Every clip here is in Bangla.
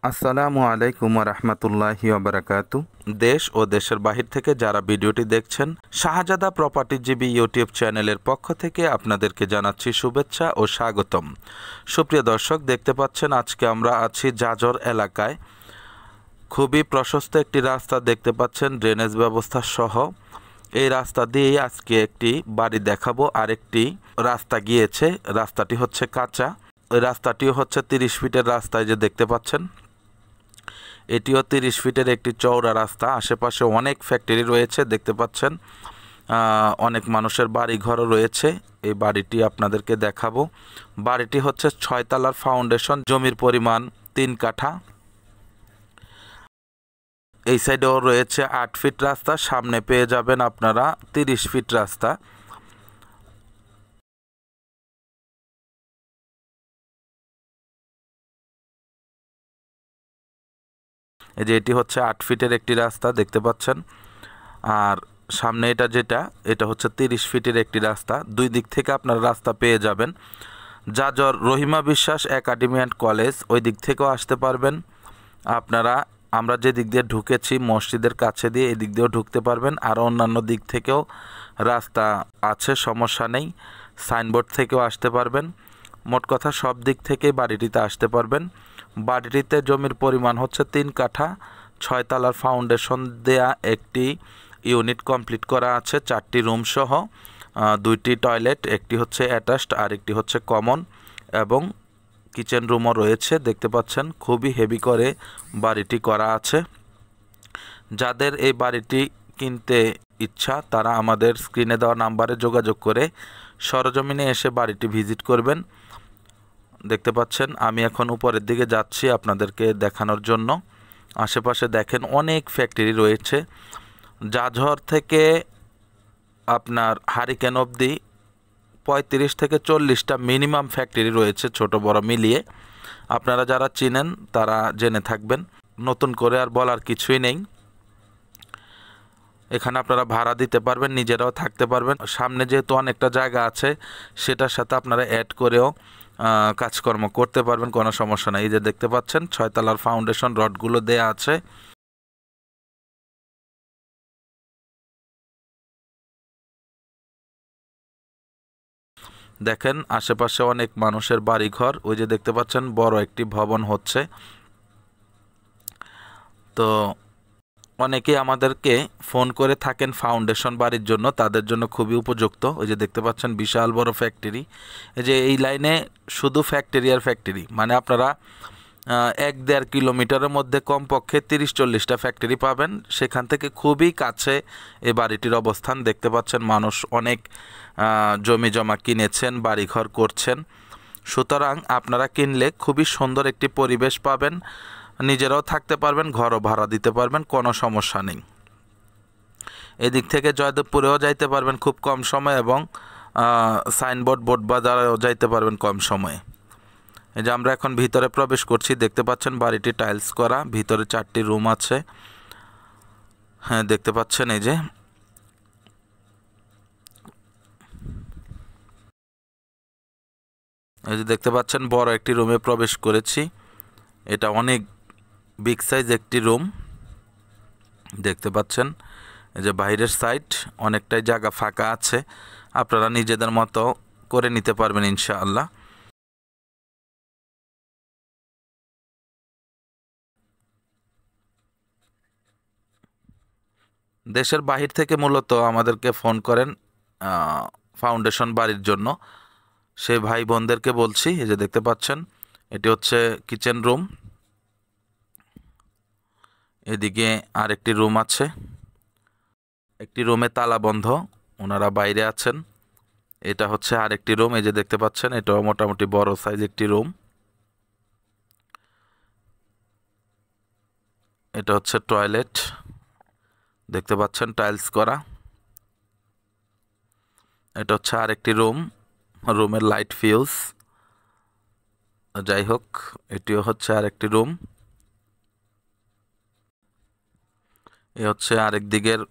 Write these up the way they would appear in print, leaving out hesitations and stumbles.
আসসালামু আলাইকুম রহমতুল্লাহি ওবরাকাতু। দেশ ও দেশের বাহির থেকে যারা ভিডিওটি দেখছেন, শাহজাদা প্রপার্টিজীবী ইউটিউব চ্যানেলের পক্ষ থেকে আপনাদেরকে জানাচ্ছি শুভেচ্ছা ও স্বাগতম। সুপ্রিয় দর্শক, দেখতে পাচ্ছেন আজকে আমরা আছি জাজর এলাকায়। খুবই প্রশস্ত একটি রাস্তা দেখতে পাচ্ছেন, ড্রেনেজ ব্যবস্থা সহ। এই রাস্তা দিয়েই আজকে একটি বাড়ি দেখাবো। আরেকটি রাস্তা গিয়েছে, রাস্তাটি হচ্ছে কাঁচা। ওই রাস্তাটিও হচ্ছে 30 ফিটের রাস্তায় যে দেখতে পাচ্ছেন, এটিও 30 ফিটের একটি চওড়া রাস্তা। আশেপাশে অনেক ফ্যাক্টরি রয়েছে দেখতে পাচ্ছেন, অনেক মানুষের বাড়ি ঘরও রয়েছে। এই বাড়িটি আপনাদেরকে দেখাবো। বাড়িটি হচ্ছে 6 তলার ফাউন্ডেশন, জমির পরিমাণ 3 কাঠা। এই সাইডেও রয়েছে 8 ফিট রাস্তা, সামনে পেয়ে যাবেন আপনারা 30 ফিট রাস্তা। এই যে এটি হচ্ছে 8 ফিটের একটি রাস্তা দেখতে পাচ্ছেন, আর সামনে এটা হচ্ছে 30 ফিটের একটি রাস্তা। দুই দিক থেকে আপনারা রাস্তা পেয়ে যাবেন। জাজর রহিমা বিশ্বাস একাডেমি অ্যান্ড কলেজ, ওই দিক থেকেও আসতে পারবেন আপনারা। আমরা যে দিক দিয়ে ঢুকেছি মসজিদের কাছে দিয়ে, এই দিক দিয়েও ঢুকতে পারবেন। আর অন্যান্য দিক থেকেও রাস্তা আছে, সমস্যা নেই। সাইনবোর্ড থেকেও আসতে পারবেন। মোট কথা সব দিক থেকেই বাড়িটিতে আসতে পারবেন। বাড়িটিতে জমির পরিমাণ হচ্ছে 3 কাঠা। 6 তলার ফাউন্ডেশন দেয়া একটি ইউনিট কমপ্লিট করা আছে, 4টি রুম সহ, 2টি টয়লেট, একটি হচ্ছে অ্যাটাচড আর একটি হচ্ছে কমন, এবং কিচেন রুমও রয়েছে দেখতে পাচ্ছেন। খুবই হেভি করে বাড়িটি করা আছে। যাদের এই বাড়িটি কিনতে ইচ্ছা তারা আমাদের স্ক্রিনে দেওয়া নাম্বারে যোগাযোগ করে সরজমিনে এসে বাড়িটি ভিজিট করবেন। দেখতে পাচ্ছেন আমি এখন উপরের দিকে যাচ্ছি আপনাদেরকে দেখানোর জন্য। আশেপাশে দেখেন অনেক ফ্যাক্টরি রয়েছে। জাজর থেকে আপনার হারিকেন অবধি 35 থেকে 40টা মিনিমাম ফ্যাক্টরি রয়েছে, ছোট বড় মিলিয়ে। আপনারা যারা চিনেন তারা জেনে থাকবেন, নতুন করে আর বলার কিছুই নেই। এখানে আপনারা ভাড়া দিতে পারবেন, নিজেরাও থাকতে পারবেন। সামনে যেহেতু অনেকটা জায়গা আছে, সেটার সাথে আপনারা অ্যাড করেও কাজকর্ম করতে পারবেন, কোনো সমস্যা নেই। এই যে দেখতে পাচ্ছেন 6 তলার ফাউন্ডেশন রডগুলো দেয়া আছে। দেখেন আশেপাশে অনেক মানুষের বাড়িঘর, ওই যে দেখতে পাচ্ছেন বড় একটি ভবন হচ্ছে। তো অনেকেই আমাদেরকে ফোন করে থাকেন ফাউন্ডেশন বাড়ির জন্য, তাদের জন্য খুবই উপযুক্ত। ওই যে দেখতে পাচ্ছেন বিশাল বড় ফ্যাক্টরি। এই যে এই লাইনে শুধু ফ্যাক্টরি আর ফ্যাক্টরি, মানে আপনারা 1-1.5 কিলোমিটারের মধ্যে কমপক্ষে 30-40টা ফ্যাক্টরি পাবেন। সেখান থেকে খুবই কাছে এই বাড়িটির অবস্থান। দেখতে পাচ্ছেন মানুষ অনেক জমি জমা কিনেছেন, বাড়িঘর করছেন। সুতরাং আপনারা কিনলে খুবই সুন্দর একটি পরিবেশ পাবেন, নিজেরাও থাকতে পারবেন, ঘরও ভাড়া দিতে পারবেন, কোনো সমস্যা নেই। এদিক থেকে জয়দেবপুরেও যাইতে পারবেন খুব কম সময়, এবং সাইনবোর্ড বোর্ড বাজারেও যাইতে পারবেন কম সময়ে। এই যে আমরা এখন ভিতরে প্রবেশ করছি, দেখতে পাচ্ছেন বাড়িটি টাইলস করা, ভিতরে 4টি রুম আছে। হ্যাঁ দেখতে পাচ্ছেন এই যে দেখতে পাচ্ছেন বড় একটি রুমে প্রবেশ করেছি। এটা অনেক বিগ সাইজ একটি রুম দেখতে পাচ্ছেন। এই যে বাইরের সাইড অনেকটাই জায়গা ফাঁকা আছে, আপনারা নিজেদের মতো করে নিতে পারবেন ইনশাআল্লাহ। দেশের বাহির থেকে মূলত আমাদেরকে ফোন করেন ফাউন্ডেশন বাড়ির জন্য, সেই ভাই বোনদেরকে বলছি। এই যে দেখতে পাচ্ছেন এটি হচ্ছে কিচেন রুম, এদিকে আরেকটি রুম আছে। একটি রুমে তালা বন্ধ, ওনারা বাইরে আছেন। এটা হচ্ছে আরেকটি রুম, এই যে দেখতে পাচ্ছেন এটাও মোটামুটি বড় সাইজ একটি রুম। এটা হচ্ছে টয়লেট, দেখতে পাচ্ছেন টাইলস করা। এটা হচ্ছে আরেকটি রুম, রুমের লাইট ফিউজ। যাই হোক, এটিও হচ্ছে আরেকটি রুম। এ হচ্ছে আরেক দিকের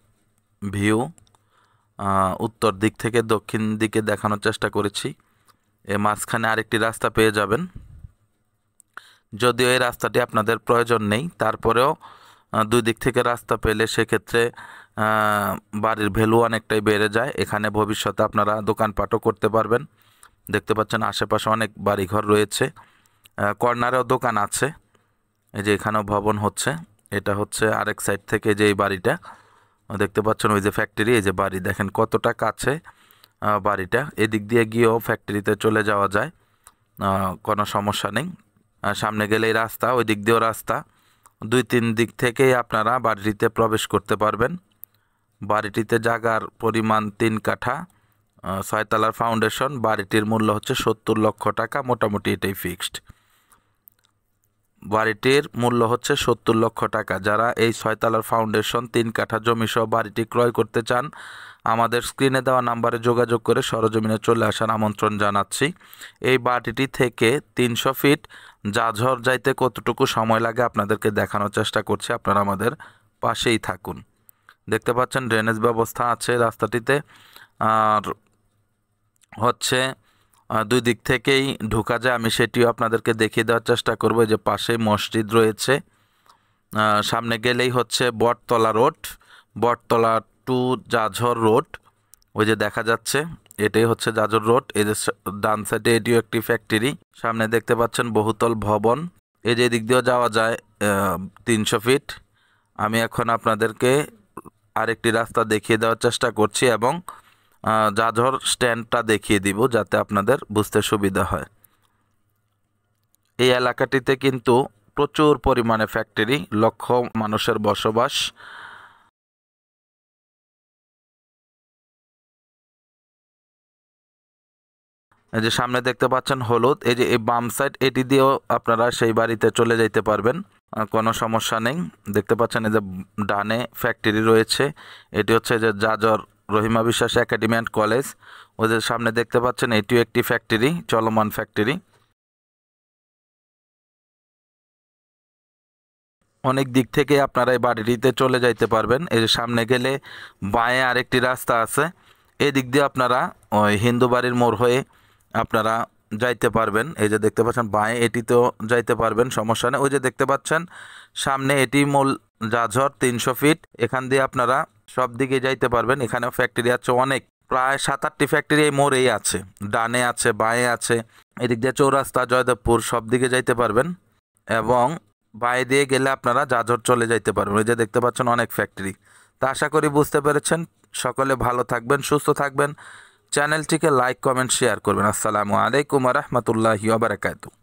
ভিউ, উত্তর দিক থেকে দক্ষিণ দিকে দেখানোর চেষ্টা করেছি। এ মাঝখানে আরেকটি রাস্তা পেয়ে যাবেন। যদিও এই রাস্তাটি আপনাদের প্রয়োজন নেই, তারপরেও দুই দিক থেকে রাস্তা পেলে সেক্ষেত্রে বাড়ির ভ্যালু অনেকটাই বেড়ে যায়। এখানে ভবিষ্যতে আপনারা দোকানপাটও করতে পারবেন। দেখতে পাচ্ছেন আশেপাশে অনেক বাড়িঘর রয়েছে, কর্নারেও দোকান আছে। এই যে এখানেও ভবন হচ্ছে, এটা হচ্ছে আরেক সাইড থেকে যে এই বাড়িটা দেখতে পাচ্ছেন, ওই যে ফ্যাক্টরি, এই যে বাড়ি দেখেন কতটা কাছে বাড়িটা। এদিক দিয়ে গিয়েও ফ্যাক্টরিতে চলে যাওয়া যায়, কোনো সমস্যা নেই। সামনে গেলেই রাস্তা, ওই দিক দিয়েও রাস্তা, 2-3 দিক থেকেই আপনারা বাড়িটিতে প্রবেশ করতে পারবেন। বাড়িটিতে জায়গার পরিমাণ 3 কাঠা, 6 তলার ফাউন্ডেশন। বাড়িটির মূল্য হচ্ছে 70 লক্ষ টাকা, মোটামুটি এটাই ফিক্সড। বাড়িটির মূল্য হচ্ছে 70 লক্ষ টাকা। যারা এই 6 তলার ফাউন্ডেশন 3 কাঠা জমি সহ বাড়িটি ক্রয় করতে চান, আমাদের স্ক্রিনে দেওয়া নাম্বারে যোগাযোগ করে সরজমিনে চলে আসার আমন্ত্রণ জানাচ্ছি। এই বাড়িটি থেকে 300 ফিট জাঝর যাইতে কতটুকু সময় লাগে আপনাদেরকে দেখানোর চেষ্টা করছি, আপনারা আমাদের পাশেই থাকুন। দেখতে পাচ্ছেন ড্রেনেজ ব্যবস্থা আছে রাস্তাটিতে, আর হচ্ছে দুই দিক থেকেই ঢোকা যায়, আমি সেটিও আপনাদেরকে দেখিয়ে দেওয়ার চেষ্টা করব। যে পাশেই মসজিদ রয়েছে, সামনে গেলেই হচ্ছে বটতলা রোড, বটতলা টু জাঝর রোড, ওই যে দেখা যাচ্ছে এটাই হচ্ছে জাঝর রোড। এই যে ডান সাইডে এটিও একটি ফ্যাক্টরি, সামনে দেখতে পাচ্ছেন বহুতল ভবন। এই যে দিক দিয়েও যাওয়া যায় 300 ফিট। আমি এখন আপনাদেরকে আরেকটি রাস্তা দেখিয়ে দেওয়ার চেষ্টা করছি এবং জাঝর স্ট্যান্ডটা দেখিয়ে দিব যাতে আপনাদের বুঝতে সুবিধা হয়। এই এলাকাটিতে কিন্তু প্রচুর পরিমাণে ফ্যাক্টরি, লক্ষ মানুষের বসবাস। এই যে সামনে দেখতে পাচ্ছেন হলুদ, এই যে এই বাম সাইড, এটি দিয়েও আপনারা সেই বাড়িতে চলে যাইতে পারবেন, কোনো সমস্যা নেই। দেখতে পাচ্ছেন এই যে ডানে ফ্যাক্টরি রয়েছে, এটি হচ্ছে যে জাজর রহিমা বিশ্বাস একাডেমি অ্যান্ড কলেজ। ওদের সামনে দেখতে পাচ্ছেন এটিও একটি ফ্যাক্টরি, চলমান ফ্যাক্টরি। অনেক দিক থেকে আপনারা এই বাড়িটিতে চলে যাইতে পারবেন। এর সামনে গেলে বাঁয়ে আরেকটি রাস্তা আছে, এই দিক দিয়ে আপনারা ওই হিন্দু বাড়ির মোড় হয়ে আপনারা যাইতে পারবেন। এই যে দেখতে পাচ্ছেন বাঁয়ে, এটিতেও যাইতে পারবেন, সমস্যা নেই। ওই যে দেখতে পাচ্ছেন সামনে, এটি মূল জাঝর 300 ফিট, এখান দিয়ে আপনারা সব দিকে যাইতে পারবেন। এখানেও ফ্যাক্টরি আছে অনেক, প্রায় 7-8টি ফ্যাক্টরি এই মোড়েই আছে, ডানে আছে, বাঁয়ে আছে, এদিক দিয়ে চৌরাস্তা, জয়দেবপুর, সব দিকে যাইতে পারবেন। এবং বাইরে দিয়ে গেলে আপনারা জাঝর চলে যাইতে পারবেন। ওই যে দেখতে পাচ্ছেন অনেক ফ্যাক্টরি। তা আশা করি বুঝতে পেরেছেন। সকলে ভালো থাকবেন, সুস্থ থাকবেন। চ্যানেলটিকে লাইক, কমেন্ট, শেয়ার করবেন। আসসালামু আলাইকুম ওয়া রাহমাতুল্লাহি ওয়া বারাকাতুহু।